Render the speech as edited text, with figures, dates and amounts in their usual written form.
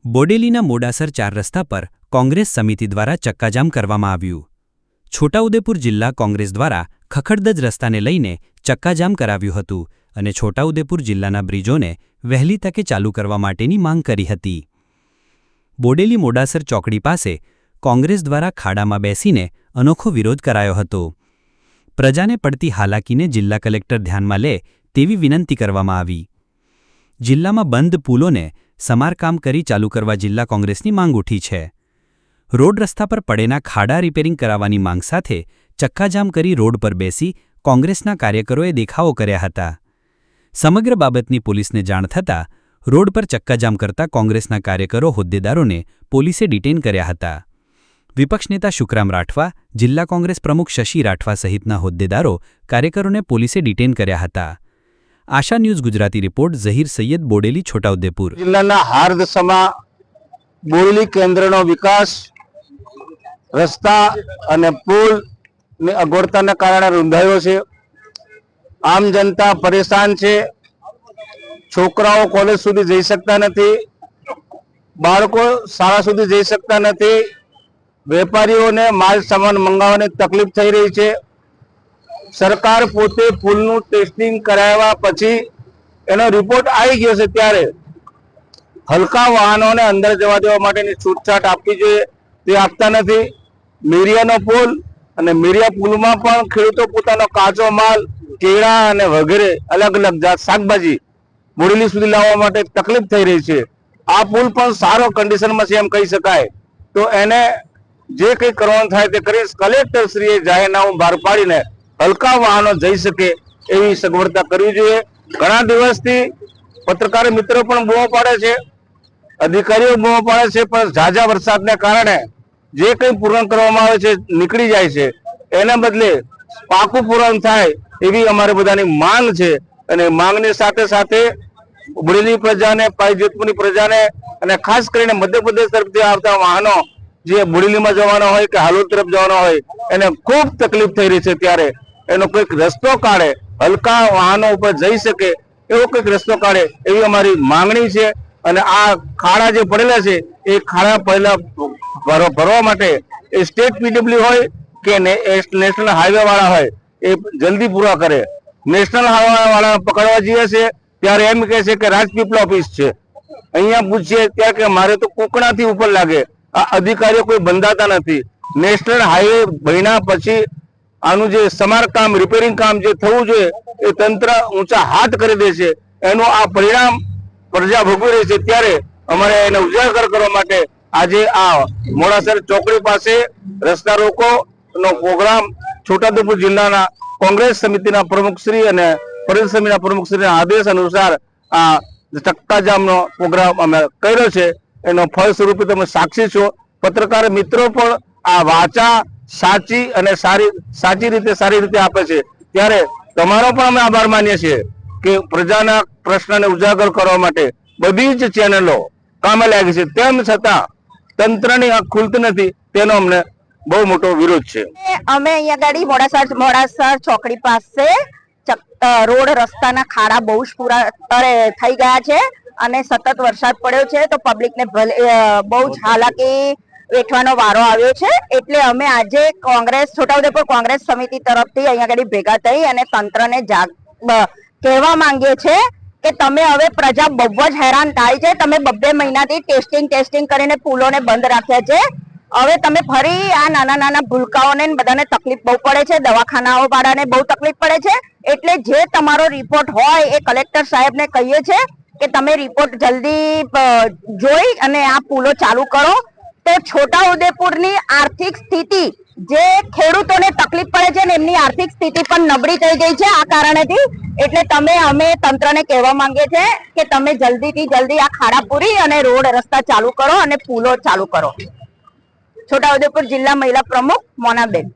બોડેલીના મોડાસર 4 રસ્તા પર કોંગ્રેસ સમિતિ દ્વારા ચક્કાજામ કરવામાં આવ્યું। છોટાઉદેપુર જિલ્લા કોંગ્રેસ દ્વારા ખખડધજ રસ્તાને લઈને ચક્કાજામ કરાવ્યું હતું અને છોટાઉદેપુર જિલ્લાના બ્રિજોને વહેલી તકે ચાલુ કરવા માટેની માંગ કરી હતી। બોડેલી મોડાસર ચોકડી પાસે કોંગ્રેસ દ્વારા ખાડામાં બેસીને અનોખો વિરોધ કરાયો હતો। પ્રજાને પડતી હાલાકીને જિલ્લા કલેક્ટર ધ્યાનમાં લે તેવી વિનંતી કરવામાં આવી। જિલ્લામાં બંધ પુલોને સમારકામ કરી ચાલુ કરવા જિલ્લા કોંગ્રેસની માંગ ઉઠી છે। રોડ રસ્તા પર પડેના ખાડા રિપેરિંગ કરાવવાની માંગ સાથે ચક્કાજામ કરી રોડ પર બેસી કોંગ્રેસના કાર્યકરોએ દેખાવો કર્યા હતા। સમગ્ર બાબતની પોલીસને જાણ થતાં રોડ પર ચક્કાજામ કરતા કોંગ્રેસના કાર્યકરો હોદ્દેદારોને પોલીસે ડિટેન કર્યા હતા। વિપક્ષ નેતા શુકરામ રાઠવા, જિલ્લા કોંગ્રેસ પ્રમુખ શશી રાઠવા સહિતના હોદ્દેદારો કાર્યકરોને પોલીસે ડિટેન કર્યા હતા। આશા ન્યૂઝ ગુજરાતી રિપોર્ટ ઝહીર સૈયદ, બોડેલી, છોટાઉદેપુર। જિલ્લાના હાર્દસમાં બોડેલી કેન્દ્રનો વિકાસ રસ્તા અને પુલની અગવડતાના કારણે રૂંધાયો છે। આમ જનતા પરેશાન છે। છોકરાઓ કોલેજ સુધી જઈ શકતા નથી, બાળકો શાળા સુધી જઈ શકતા નથી, વેપારીઓને માલ સામાન મંગાવવાની તકલીફ થઈ રહી છે। સરકાર પોતે પુલનું ટેસ્ટિંગ કરાવ્યા પછી એનો રિપોર્ટ આવી ગયો છે ત્યારે હલકા વાહનોને અંદર જવા દેવા માટેની છૂટછાટ આપવી જોઈએ, તે આપતા નથી। મીરિયાનો પુલ અને મીરિયા પુલમાં પણ ખેડૂતો પોતાનો કાચો માલ, કેળા અને વગેરે અલગ અલગ જાત શાકભાજી બોડેલી સુધી લાવવા માટે તકલીફ થઈ રહી છે। આ પુલ પણ સારો કન્ડિશનમાં છે એમ કહી શકાય, તો એને જે કંઈ કરવાનું થાય તે કરી કલેક્ટર શ્રીએ જાહેરનામું બહાર પાડીને હલકા વાહનો જઈ શકે એવી સગવડતા કરવી જોઈએ। ઘણા દિવસથી પત્રકાર મિત્રો પણ બૂમો પાડે છે, અધિકારીઓ બૂમો પાડે છે, પણ ઝાઝા વરસાદને કારણે જે કંઈ પૂરણ કરવામાં આવે છે નીકળી જાય છે। એના બદલે પાકું પૂરણ થાય એવી અમારે બધાની માંગ છે અને માંગની સાથે સાથે બોડેલી પ્રજાને, પાયજેતપુરની પ્રજાને અને ખાસ કરીને મધ્યપ્રદેશ તરફથી આવતા વાહનો જે બોડેલીમાં જવાના હોય કે હાલોદ તરફ જવાના હોય એને ખૂબ તકલીફ થઈ રહી છે, ત્યારે એનો કોઈક રસ્તો કાઢે, હલકા વાહનો ઉપર જઈ શકે એવો કોઈક રસ્તો કાઢે એવી અમારી માંગણી છે। અને આ ખાડા જે પડેલા છે એ ખાડા પહેલા ભરવા માટે એ સ્ટેટ પીડબ્લ્યુ હોય કે નેશનલ હાઈવે વાળા હોય એ જલ્દી પૂરા કરે। નેશનલ હાઈવે વાળા પકડવા જઈએ છે ત્યારે એમ કહે છે કે રાજપીપળા ઓફિસ છે, અહીંયા પૂછીએ ત્યાં કે મારે તો કોકણાથી ઉપર લાગે। આ અધિકારીઓ કોઈ બંધાતા નથી। નેશનલ હાઈવે બન્યા પછી આનું જે સમારકામ, રિપેરિંગ કામ જે થવું જોઈએ એ તંત્ર ઊંચા હાથ કરી દે છે, એનું આ પરિણામ પ્રજા ભોગવી રહી છે। ત્યારે અમારે એને ઉજાગર કરવા માટે આજે આ મોડાસર ચોકડી પાસે રસ્તા રોકોનો પ્રોગ્રામ છોટાઉદેપુર જિલ્લાના કોંગ્રેસ સમિતિના પ્રમુખશ્રી અને પ્રદેશ સમિતિના પ્રમુખશ્રીના આદેશ અનુસાર આ ચક્કાજામનો પ્રોગ્રામ અમે કર્યો છે। એનો ફળ સ્વરૂપે તમે સાક્ષી છો। પત્રકાર મિત્રો પણ આ વાચા સાચી અને સારી રીતે આપે છે, ત્યારે તમારો પણ અમે આભાર માનીએ છીએ કે પ્રજાના પ્રશ્નને ઉજાગર કરવા માટે બધી જ ચેનલો કામે લાગી છે, તેમ છતાં તંત્રની આંખ ખુલતી નથી, તેનો અમને બહુ મોટો વિરોધ છે। અમે અહીંયા ગાડી મોડાસર ચોકડી પાસે રોડ રસ્તાના ખાડા બહુ જ પૂરા થઈ ગયા છે અને સતત વરસાદ પડ્યો છે તો પબ્લિકને બહુ જ હાલાકી વેઠવાનો વારો આવ્યો છે। એટલે અમે આજે છોટાઉદેપુર કોંગ્રેસ સમિતિ તરફથી અહીંયા આગળ ભેગા થઈ અને તંત્રને કહેવા માંગીએ છીએ કે તમે હવે પ્રજા બહુ જ હેરાન થાય છે। તમે 2 મહિનાથી ટેસ્ટિંગ કરીને પુલોને બંધ રાખ્યા છે। હવે તમે ફરી આ નાના ભૂલકાઓને બધાને તકલીફ બહુ પડે છે, દવાખાનાઓ વાળાને બહુ તકલીફ પડે છે। એટલે જે તમારો રિપોર્ટ હોય એ કલેક્ટર સાહેબને કહીએ છે કે તમે રિપોર્ટ જલ્દી જોઈ અને આ પુલો ચાલુ કરો, તો છોટાઉદેપુરની આર્થિક સ્થિતિ, જે ખેડૂતોને તકલીફ પડે છે ને એમની આર્થિક સ્થિતિ પણ નબળી થઈ ગઈ છે આ કારણેથી। એટલે અમે તંત્રને કહેવા માંગીએ છીએ કે તમે જલ્દીથી જલ્દી આ ખાડા પૂરી અને રોડ રસ્તા ચાલુ કરો અને પુલો ચાલુ કરો। છોટાઉદેપુર જિલ્લા મહિલા પ્રમુખ મોનાબેન।